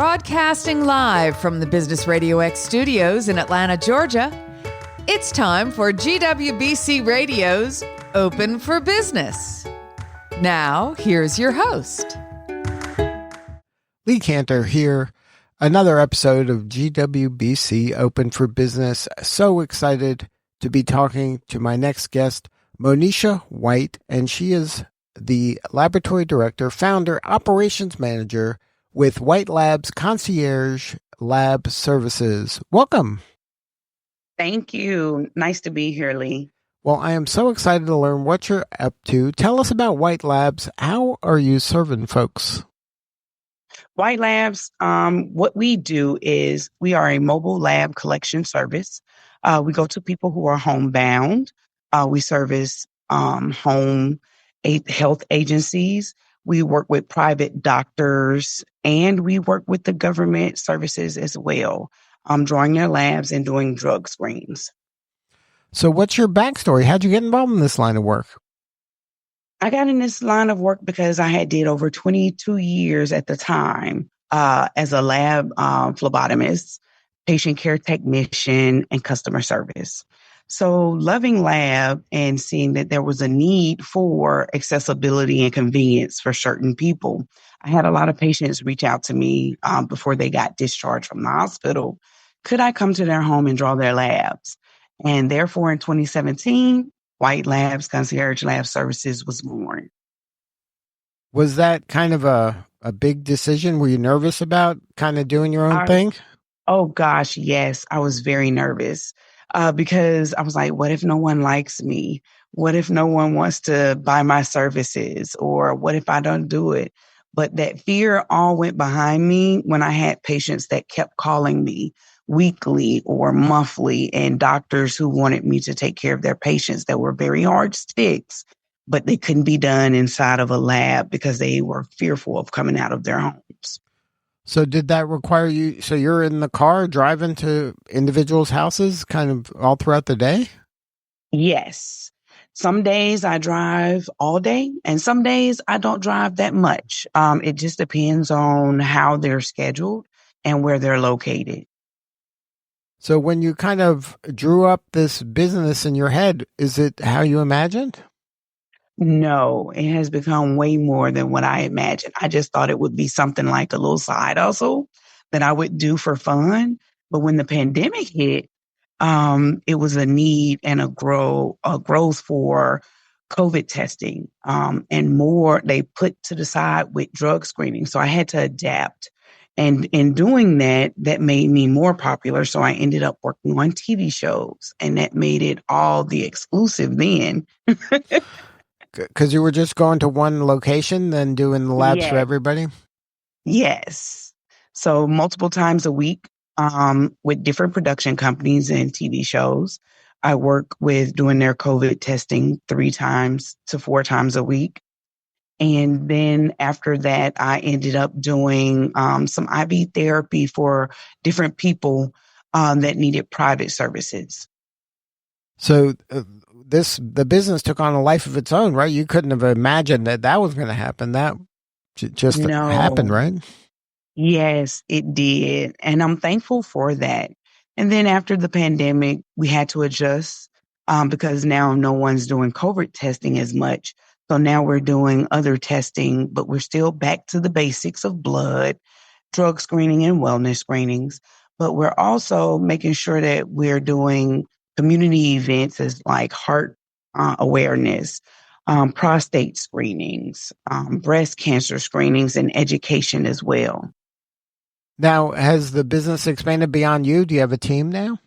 Broadcasting live from the Business RadioX studios in Atlanta, Georgia, it's time for GWBC Radio's Open for Business. Now, here's your host. Lee Kantor here. Another episode of GWBC Open for Business. So excited to be talking to my next guest, Moneisha White, and she is the laboratory director, founder, operations manager with White Labs Concierge Lab Services. Welcome. Thank you. Nice to be here, Lee. Well, I am so excited to learn what you're up to. Tell us about White Labs. How are you serving folks? White Labs, what we do is we are a mobile lab collection service. We go to people who are homebound. We service home health agencies. We work with private doctors, and we work with the government services as well, drawing their labs and doing drug screens. So what's your backstory? How'd you get involved in this line of work? I got in this line of work because I had did over 22 years at the time as a lab phlebotomist, patient care technician, and customer service. So loving lab and seeing that there was a need for accessibility and convenience for certain people. I had a lot of patients reach out to me before they got discharged from the hospital. Could I come to their home and draw their labs? And therefore, in 2017, White Labs Concierge Lab Services was born. Was that kind of a big decision? Were you nervous about kind of doing your own thing? Oh, gosh, yes. I was very nervous. Because I was like, what if no one likes me? What if no one wants to buy my services? Or what if I don't do it? But that fear all went behind me when I had patients that kept calling me weekly or monthly, and doctors who wanted me to take care of their patients that were very hard sticks, but they couldn't be done inside of a lab because they were fearful of coming out of their homes. So did that require you, so you're in the car driving to individuals' houses kind of all throughout the day? Yes. Some days I drive all day, and some days I don't drive that much. It just depends on how they're scheduled and where they're located. So when you kind of drew up this business in your head, is it how you imagined? No, it has become way more than what I imagined. I just thought it would be something like a little side hustle that I would do for fun. But when the pandemic hit, it was a need and a growth for COVID testing, and more they put to the side with drug screening. So I had to adapt. And in doing that, that made me more popular. So I ended up working on TV shows, and that made it all the exclusive then. Because you were just going to one location, then doing the labs for everybody? Yes. So multiple times a week with different production companies and TV shows. I work with doing their COVID testing 3 times to 4 times a week. And then after that, I ended up doing some IV therapy for different people that needed private services. So the business took on a life of its own, right? You couldn't have imagined that was going to happen. That just happened, right? Yes, it did. And I'm thankful for that. And then after the pandemic, we had to adjust because now no one's doing COVID testing as much. So now we're doing other testing, but we're still back to the basics of blood, drug screening, and wellness screenings. But we're also making sure that we're doing community events as like heart awareness, prostate screenings, breast cancer screenings, and education as well. Now, has the business expanded beyond you? Do you have a team now?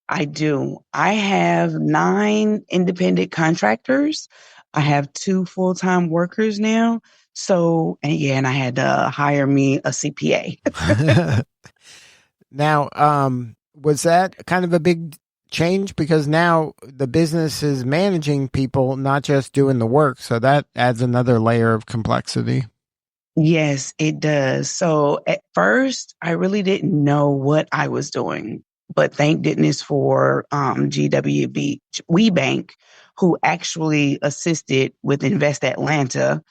I do. I have 9 independent contractors. I have 2 full-time workers now. So, and I had to hire me a CPA. Now, was that kind of a big change? Because now the business is managing people, not just doing the work. So that adds another layer of complexity. Yes, it does. So at first, I really didn't know what I was doing. But thank goodness for GWBC, who actually assisted with Invest Atlanta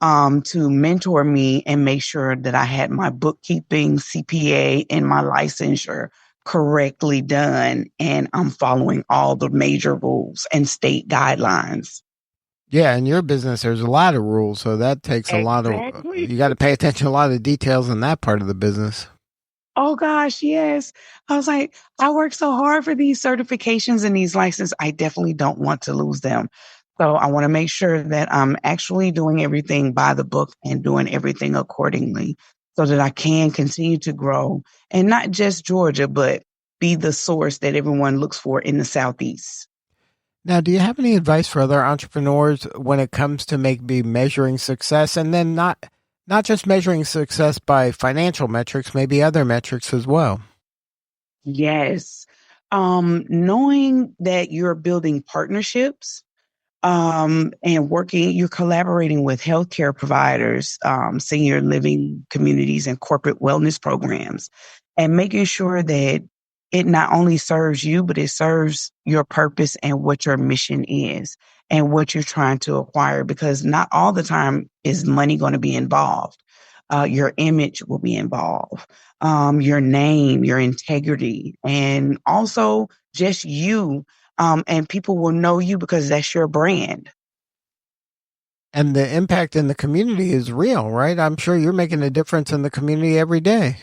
to mentor me and make sure that I had my bookkeeping, CPA, and my licensure correctly done. And I'm following all the major rules and state guidelines. Yeah, in your business, there's a lot of rules, so that takes a lot of, Exactly. you got to pay attention to a lot of details in that part of the business. Oh gosh, yes. I was like, I worked so hard for these certifications and these licenses. I definitely don't want to lose them. So I want to make sure that I'm actually doing everything by the book and doing everything accordingly so that I can continue to grow and not just Georgia, but be the source that everyone looks for in the Southeast. Now, do you have any advice for other entrepreneurs when it comes to maybe measuring success, and then not just measuring success by financial metrics, maybe other metrics as well? Yes. Knowing that you're building partnerships and you're collaborating with healthcare providers, senior living communities, and corporate wellness programs, and making sure that it not only serves you, but it serves your purpose and what your mission is and what you're trying to acquire, because not all the time is money going to be involved. Your image will be involved, your name, your integrity, and also just you, and people will know you because that's your brand. And the impact in the community is real, right? I'm sure you're making a difference in the community every day.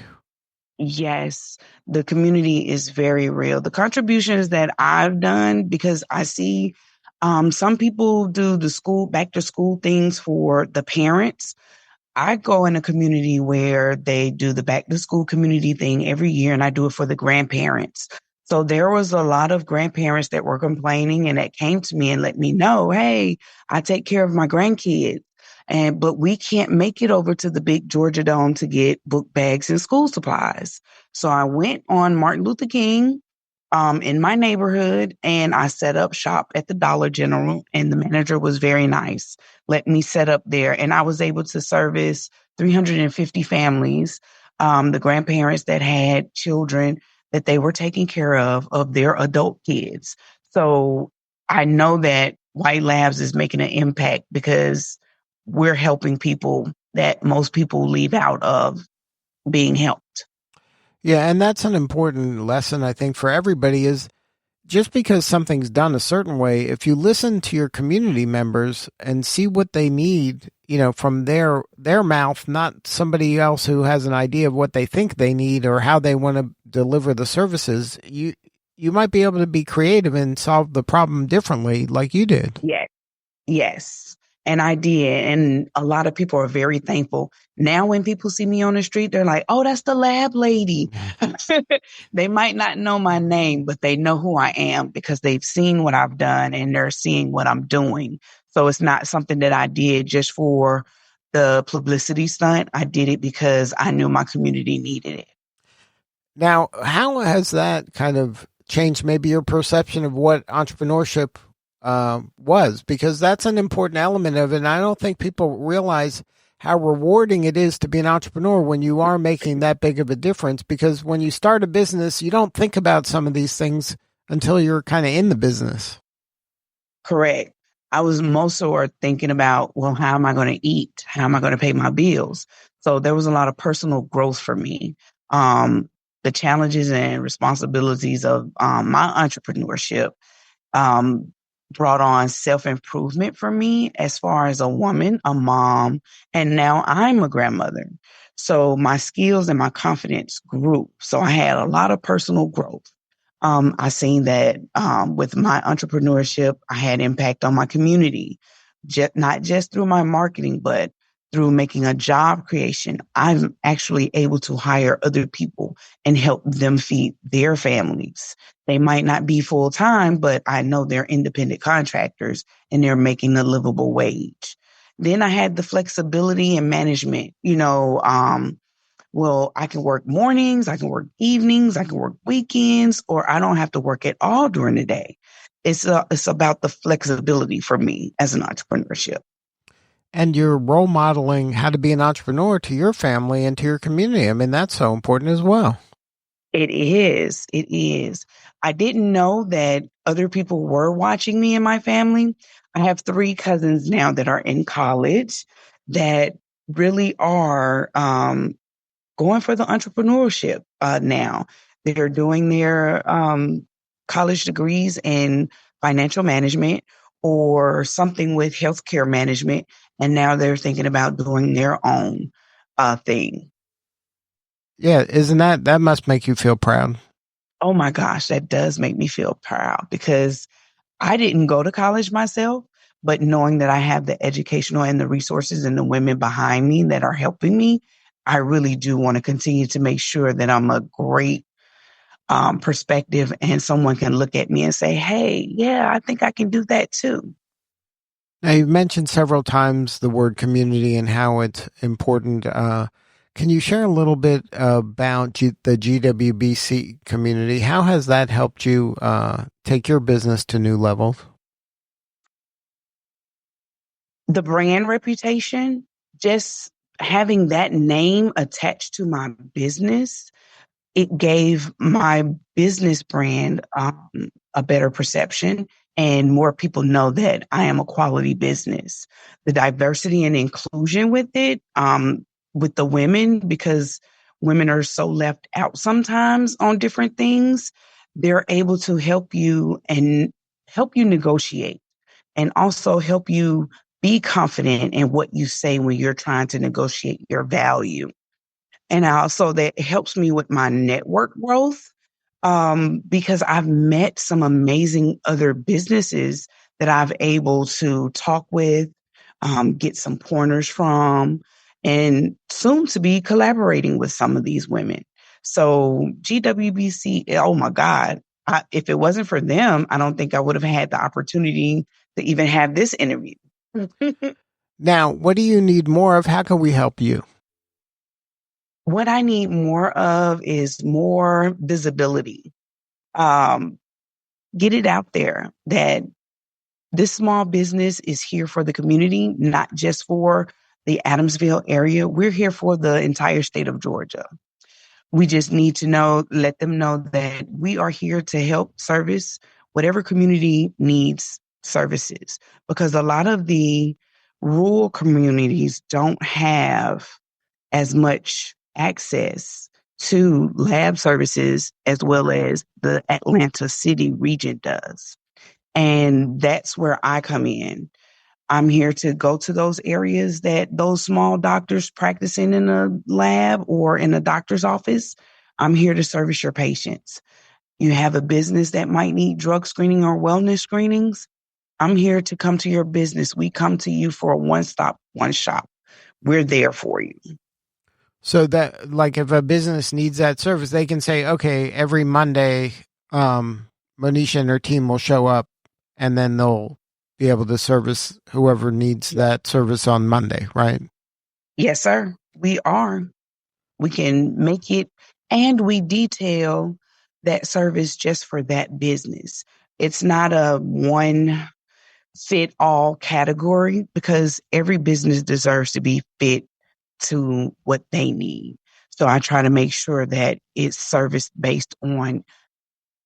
Yes, the community is very real. The contributions that I've done, because I see some people do the back to school things for the parents. I go in a community where they do the back to school community thing every year, and I do it for the grandparents. So there was a lot of grandparents that were complaining and that came to me and let me know, hey, I take care of my grandkids. But we can't make it over to the big Georgia Dome to get book bags and school supplies. So I went on Martin Luther King in my neighborhood, and I set up shop at the Dollar General, and the manager was very nice. Let me set up there, and I was able to service 350 families, the grandparents that had children that they were taking care of their adult kids. So I know that White Labs is making an impact because we're helping people that most people leave out of being helped. Yeah, and that's an important lesson, I think, for everybody is just because something's done a certain way, if you listen to your community members and see what they need, from their mouth, not somebody else who has an idea of what they think they need or how they want to deliver the services, you might be able to be creative and solve the problem differently like you did. Yes. Yes. And I did. And a lot of people are very thankful. Now, when people see me on the street, they're like, oh, that's the lab lady. They might not know my name, but they know who I am because they've seen what I've done and they're seeing what I'm doing. So it's not something that I did just for the publicity stunt. I did it because I knew my community needed it. Now, how has that kind of changed maybe your perception of what entrepreneurship was? Because that's an important element of it. And I don't think people realize how rewarding it is to be an entrepreneur when you are making that big of a difference. Because when you start a business, you don't think about some of these things until you're kind of in the business. Correct. I was most so thinking about, well, how am I going to eat? How am I going to pay my bills? So there was a lot of personal growth for me. The challenges and responsibilities of my entrepreneurship brought on self-improvement for me as far as a woman, a mom, and now I'm a grandmother. So my skills and my confidence grew. So I had a lot of personal growth. I seen that with my entrepreneurship, I had impact on my community, not just through my marketing, but through making a job creation. I'm actually able to hire other people and help them feed their families. They might not be full time, but I know they're independent contractors and they're making a livable wage. Then I had the flexibility and management, well, I can work mornings, I can work evenings, I can work weekends, or I don't have to work at all during the day. It's about the flexibility for me as an entrepreneurship. And you're role modeling how to be an entrepreneur to your family and to your community. I mean, that's so important as well. It is. It is. I didn't know that other people were watching me and my family. I have 3 cousins now that are in college. that really are going for the entrepreneurship now. They're doing their college degrees in financial management or something with healthcare management, and now they're thinking about doing their own thing. Yeah, isn't that must make you feel proud? Oh my gosh, that does make me feel proud because I didn't go to college myself, but knowing that I have the educational and the resources and the women behind me that are helping me, I really do want to continue to make sure that I'm a great perspective and someone can look at me and say, hey, yeah, I think I can do that too. Now, you've mentioned several times the word community and how it's important. Can you share a little bit about the GWBC community? How has that helped you take your business to new levels? The brand reputation, just having that name attached to my business, it gave my business brand a better perception and more people know that I am a quality business. The diversity and inclusion with it, with the women, because women are so left out sometimes on different things, they're able to help you and help you negotiate and also help you be confident in what you say when you're trying to negotiate your value. And also that helps me with my network growth because I've met some amazing other businesses that I've able to talk with, get some pointers from, and soon to be collaborating with some of these women. So GWBC, oh my God, if it wasn't for them, I don't think I would have had the opportunity to even have this interview. Now, what do you need more of? How can we help you? What I need more of is more visibility. Get it out there that this small business is here for the community, not just for the Adamsville area. We're here for the entire state of Georgia. We just need to let them know that we are here to help service whatever community needs services, because a lot of the rural communities don't have as much access to lab services as well as the Atlanta City region does. And that's where I come in. I'm here to go to those areas that those small doctors practicing in a lab or in a doctor's office. I'm here to service your patients. You have a business that might need drug screening or wellness screenings. I'm here to come to your business. We come to you for a one-stop, one-shop. We're there for you. So that, like, if a business needs that service, they can say, okay, every Monday, Moneisha and her team will show up and then they'll be able to service whoever needs that service on Monday, right? Yes, sir. We are. We can make it, and we detail that service just for that business. It's not a one fit all category because every business deserves to be fit to what they need. So I try to make sure that it's serviced based on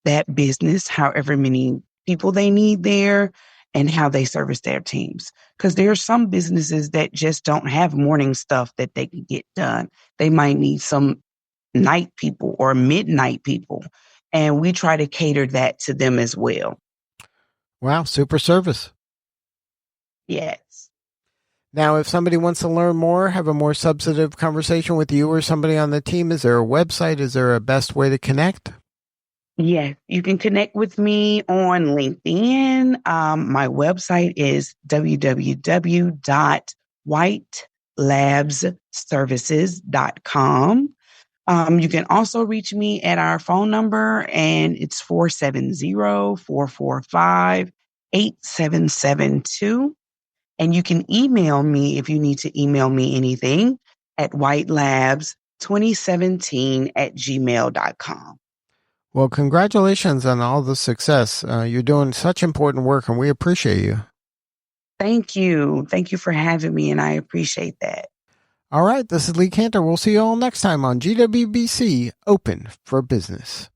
that business, however many people they need there, and how they service their teams. Because there are some businesses that just don't have morning stuff that they can get done. They might need some night people or midnight people. And we try to cater that to them as well. Wow, super service. Yes. Now, if somebody wants to learn more, have a more substantive conversation with you or somebody on the team, is there a website? Is there a best way to connect? Yes, you can connect with me on LinkedIn. My website is www.whitelabsservices.com. You can also reach me at our phone number, and it's 470-445-8772. And you can email me if you need to email me anything at whitelabs2017@gmail.com. Well, congratulations on all the success. You're doing such important work, and we appreciate you. Thank you. Thank you for having me, and I appreciate that. All right, this is Lee Kantor. We'll see you all next time on GWBC Open for Business.